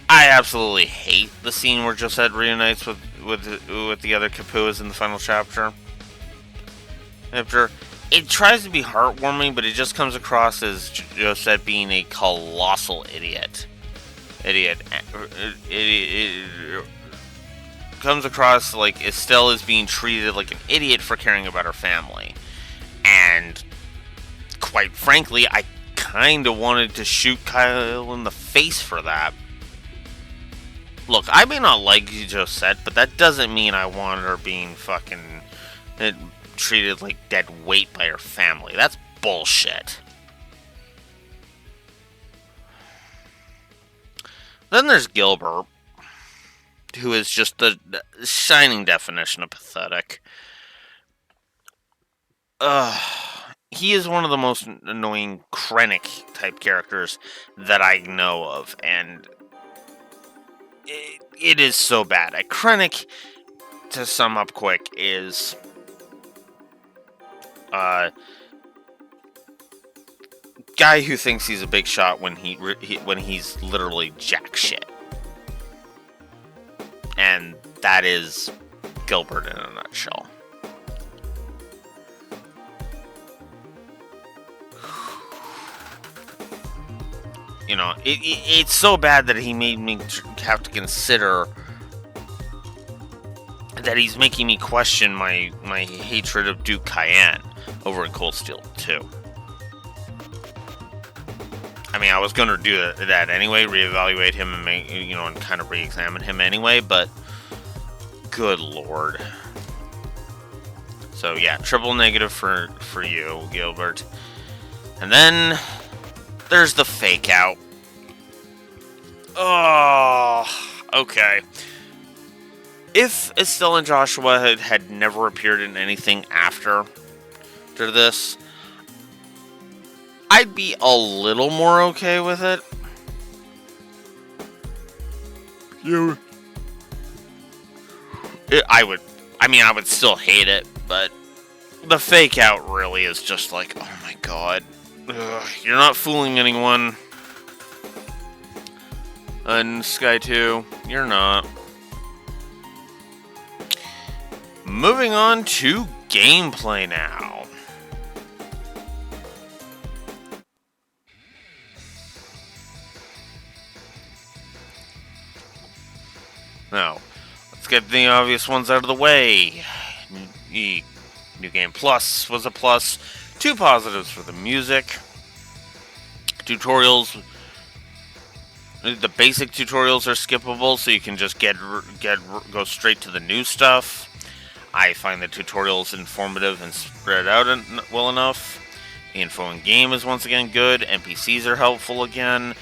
I absolutely hate the scene where Josette reunites with the other Kapuas in the final chapter. It tries to be heartwarming, but it just comes across as Josette being a colossal idiot. It comes across like Estelle is being treated like an idiot for caring about her family. And quite frankly, I kind of wanted to shoot Kyle in the face for that. Look, I may not like Josette, but that doesn't mean I want her being fucking treated like dead weight by her family. That's bullshit. Then there's Gilbert, who is just the shining definition of pathetic. He is one of the most annoying Krennic type characters that I know of, and it is so bad. A Krennic, to sum up quick, is guy who thinks he's a big shot when he's literally jack shit, and that is Gilbert in a nutshell. It's so bad that he made me have to consider that he's making me question my hatred of Duke Cayenne over in Cold Steel 2. I mean, I was going to do that anyway, reevaluate him and and kind of re-examine him anyway, but good lord. So yeah, triple negative for you, Gilbert. And then there's the fake out. Oh, okay. if Estelle and Joshua had never appeared in anything after this, I'd be a little more okay with it. I would still hate it, but the fake out really is just like, oh my god. Ugh, you're not fooling anyone. And Sky 2, you're not. Moving on to gameplay now. Now, let's get the obvious ones out of the way. New Game Plus was a plus. 2 positives for the music. Tutorials. The basic tutorials are skippable, so you can just go straight to the new stuff. I find the tutorials informative and spread out well enough. The info in game is once again good. NPCs are helpful again.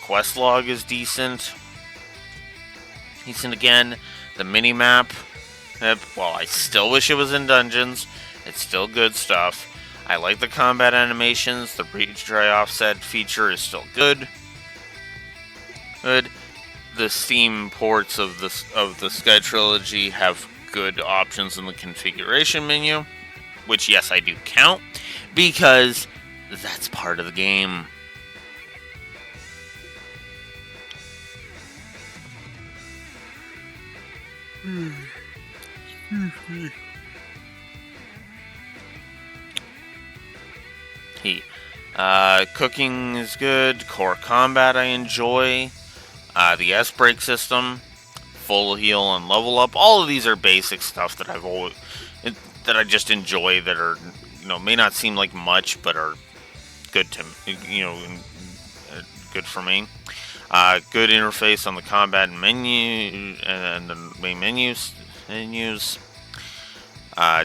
Quest log is decent. Decent again. The mini-map, well, I still wish it was in dungeons. It's still good stuff. I like the combat animations. The retry offset feature is still good. The Steam ports of the Sky Trilogy have good options in the configuration menu, which, yes, I do count, because that's part of the game. Cooking is good. Core combat I enjoy. The S-Break system, full heal and level up. All of these are basic stuff that that I just enjoy. That are, may not seem like much, but are good to good for me. Good interface on the combat menu and the main menus.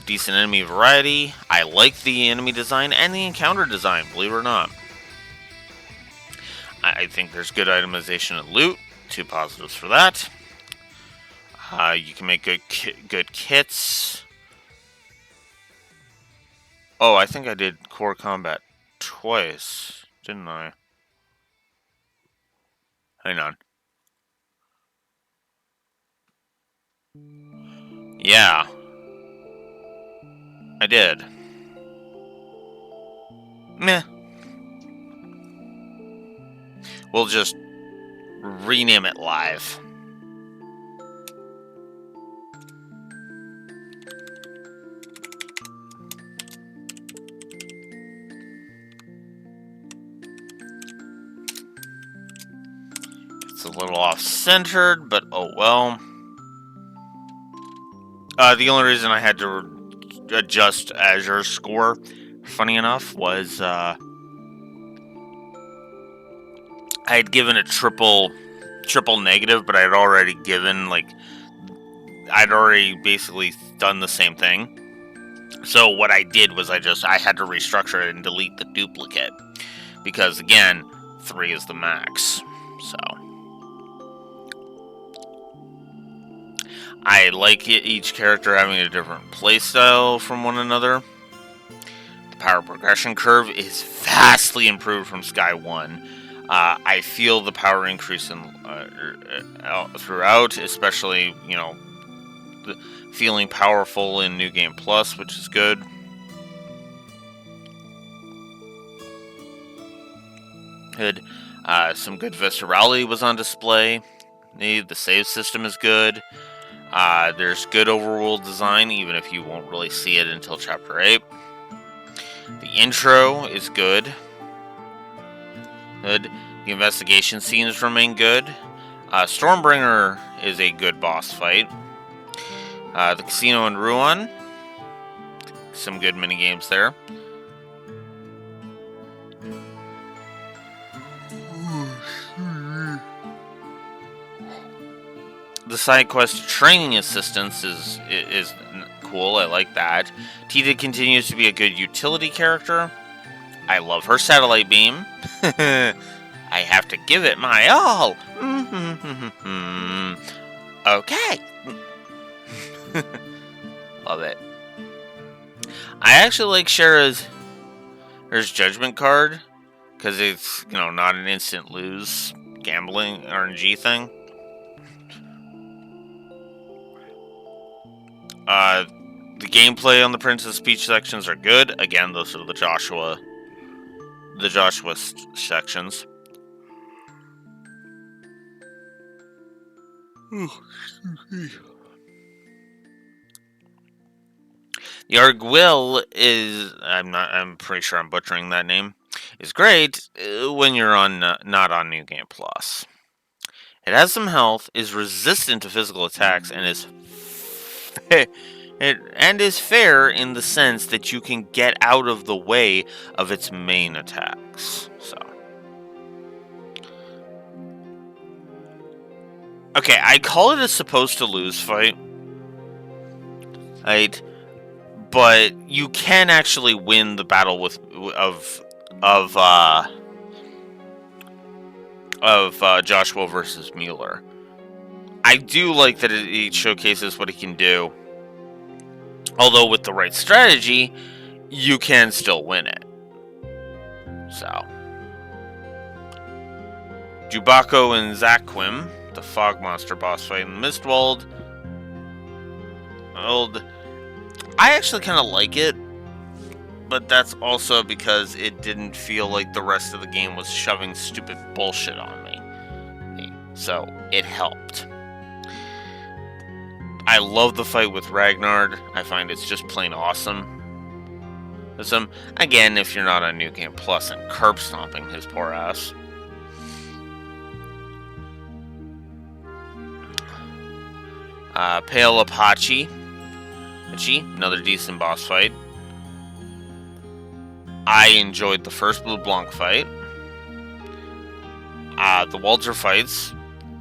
Decent enemy variety. I like the enemy design and the encounter design, believe it or not. I think there's good itemization and loot. 2 positives for that. You can make good kits. Oh, I think I did core combat twice, didn't I? Hang on. Yeah. I did. Meh. We'll just rename it live. It's a little off-centered, but oh well. The only reason I had to adjust Azure's score, funny enough, was I had given a triple negative, but I had already given, I'd already basically done the same thing. So what I did was I had to restructure it and delete the duplicate, because again, 3 is the max. So I like each character having a different playstyle from one another. The power progression curve is vastly improved from Sky 1. I feel the power increase throughout, especially, feeling powerful in New Game Plus, which is good. Some good viscerality was on display. The save system is good. There's good overworld design, even if you won't really see it until Chapter 8. The intro is good. The investigation scenes remain good. Stormbringer is a good boss fight. The casino in Ruan, some good minigames there. The side quest training assistance is cool. I like that. Tita continues to be a good utility character. I love her satellite beam. I have to give it my all. Okay. Love it. I actually like Shara's Judgment card because it's, not an instant lose gambling RNG thing. The gameplay on the Princess Peach sections are good. Again, those are the Joshua sections. The Arguil is, I'm pretty sure I'm butchering that name, is great when you're not on New Game Plus. It has some health, is resistant to physical attacks, and is fair in the sense that you can get out of the way of its main attacks. So, okay, I call it a supposed to lose fight, right? But you can actually win the battle of Joshua versus Mueller. I do like that it showcases what he can do. Although with the right strategy, you can still win it. So, Jubako and Zaquim, the fog monster boss fight in the Mistwald. I actually kind of like it, but that's also because it didn't feel like the rest of the game was shoving stupid bullshit on me. So, it helped. I love the fight with Ragnard. I find it's just plain awesome. Again, if you're not on New Game Plus and curb stomping his poor ass. Pale Apache, another decent boss fight. I enjoyed the first Blue Blanc fight. The Walter fights,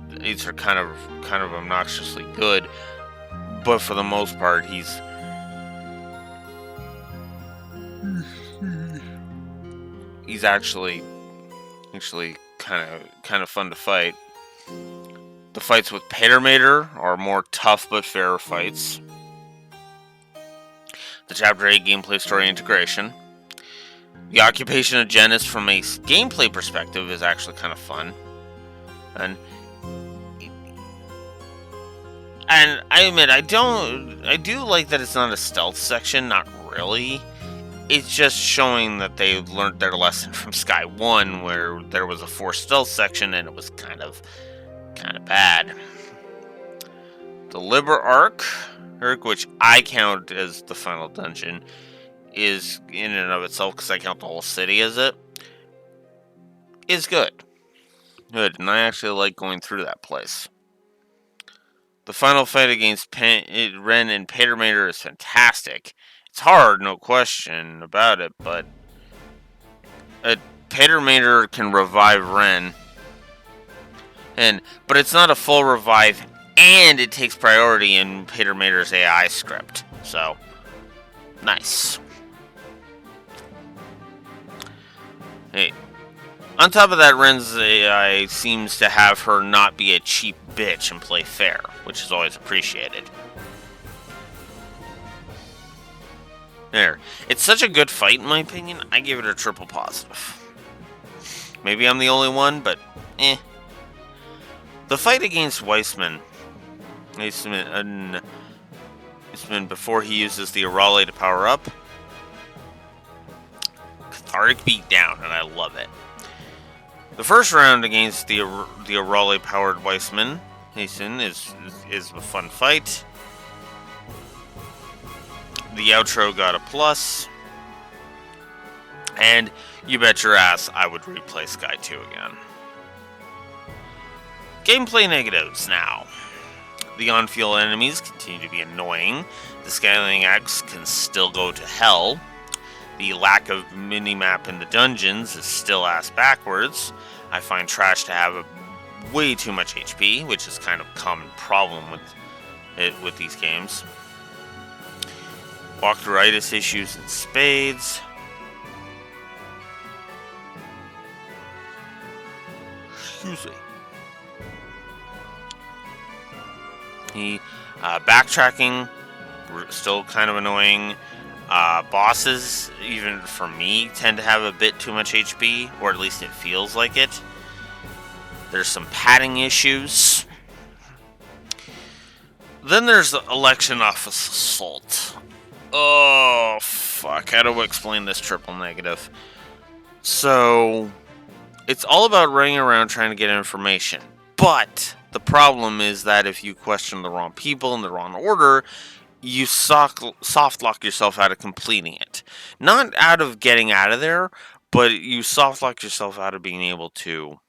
these are kind of obnoxiously good, but for the most part, he's actually kind of fun to fight. The fights with Patermater are more tough but fairer fights. The Chapter 8 gameplay story integration. The occupation of Genis from a gameplay perspective is actually kind of fun. And I admit, I do like that it's not a stealth section, not really. It's just showing that they learned their lesson from Sky 1, where there was a forced stealth section and it was kind of bad. The Liber Arc, which I count as the final dungeon, is in and of itself, because I count the whole city as it, is good. Good, and I actually like going through that place. The final fight against Ren and Patermater is fantastic. It's hard, no question about it, but Patermater can revive Ren, but it's not a full revive, and it takes priority in Patermater's AI script. So, nice. Hey, on top of that, Ren's AI seems to have her not be a cheap bitch and play fair, which is always appreciated. There. It's such a good fight, in my opinion, I give it a triple positive. Maybe I'm the only one, but eh. The fight against Weissman before he uses the Arale to power up. Cathartic beatdown, and I love it. The first round against the Arale powered Weissman is a fun fight. The outro got a plus. And you bet your ass I would replay Sky 2 again. Gameplay negatives now. The on-field enemies continue to be annoying. The scaling axe can still go to hell. The lack of minimap in the dungeons is still ass backwards. I find trash to have way too much HP, which is kind of a common problem with these games. Walkthroughitis issues in spades. Excuse me. Backtracking still kind of annoying. Bosses, even for me, tend to have a bit too much HP, or at least it feels like it. There's some padding issues. Then there's the Election Office Assault. Oh, fuck. How do I explain this triple negative? So, it's all about running around trying to get information. But the problem is that if you question the wrong people in the wrong order, you soft lock yourself out of completing it. Not out of getting out of there, but you soft lock yourself out of being able to,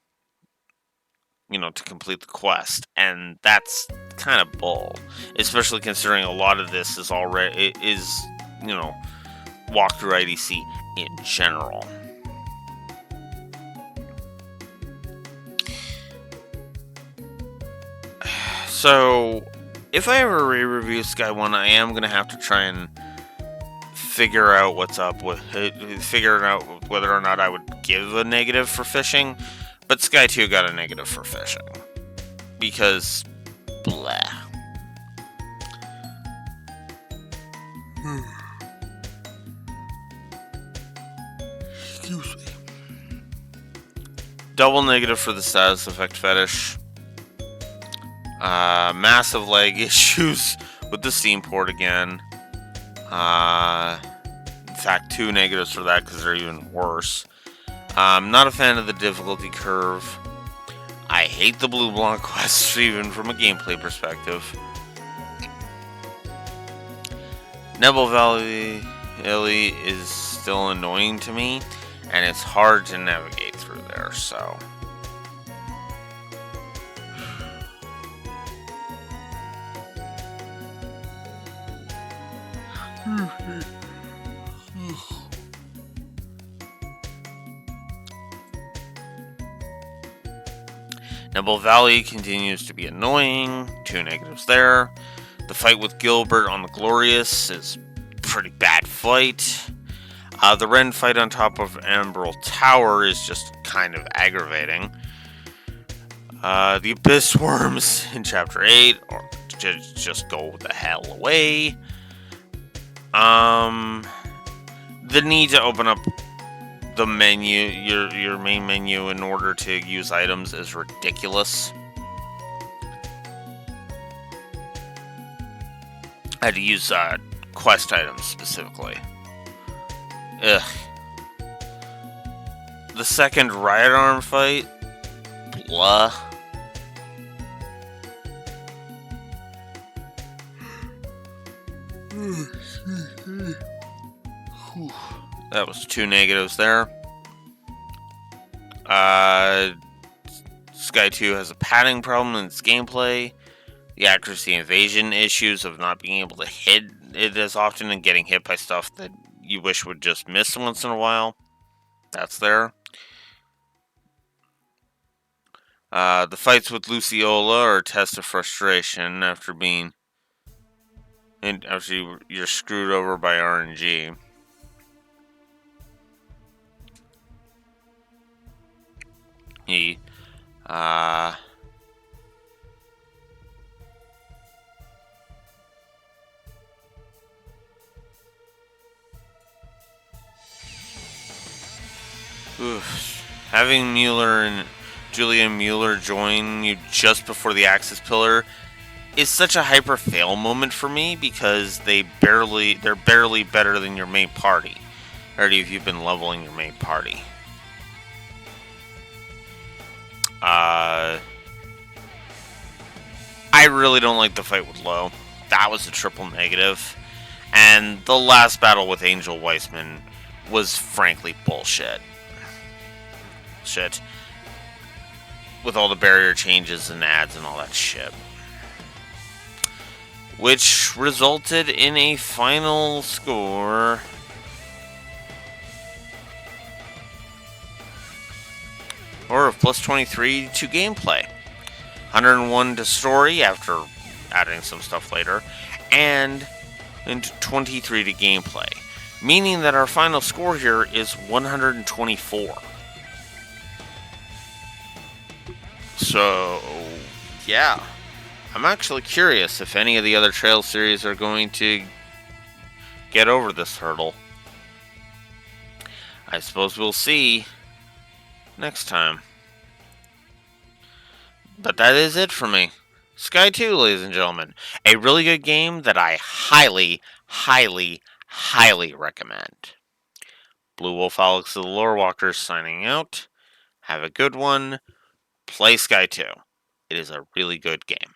to complete the quest. And that's kind of bull. Especially considering a lot of this is already, walkthrough IDC in general. So, if I ever re-review Sky 1, I am going to have to try and figure out what's up with it, figure out whether or not I would give a negative for fishing, but Sky 2 got a negative for fishing. Because, blah. Excuse me. Double negative for the status effect fetish. Massive lag issues with the Steam port again. In fact, 2 negatives for that because they're even worse. I'm not a fan of the difficulty curve. I hate the blue block quests even from a gameplay perspective. Nebel Valley is still annoying to me, and it's hard to navigate through there, so... Nebel Valley continues to be annoying, 2 negatives there. The fight with Gilbert on the Glorious is a pretty bad fight. The Ren fight on top of Emerald Tower is just kind of aggravating. The Abyss Worms in Chapter 8 just go the hell away. The need to open up the menu, your main menu, in order to use items is ridiculous. I had to use quest items specifically. Ugh. The second Riot Arm fight, blah. That was 2 negatives there. Sky 2 has a padding problem in its gameplay. The accuracy evasion issues of not being able to hit it as often and getting hit by stuff that you wish would just miss once in a while. That's there. The fights with Luciola are a test of frustration after you're screwed over by RNG. Having Mueller and Julian Mueller join you just before the Axis Pillar is such a hyper fail moment for me because they're barely better than your main party. Already, if you've been leveling your main party. I really don't like the fight with Lowe. That was a triple negative. And the last battle with Angel Weissman was frankly bullshit. With all the barrier changes and ads and all that shit. Which resulted in a final score of plus 23 to gameplay. 101 to story after adding some stuff later, and 23 to gameplay. Meaning that our final score here is 124. So, yeah. I'm actually curious if any of the other Trail series are going to get over this hurdle. I suppose we'll see next time. But that is it for me. Sky 2, ladies and gentlemen. A really good game that I highly, highly, highly recommend. Blue Wolf Alex of the Lore Walkers signing out. Have a good one. Play Sky 2. It is a really good game.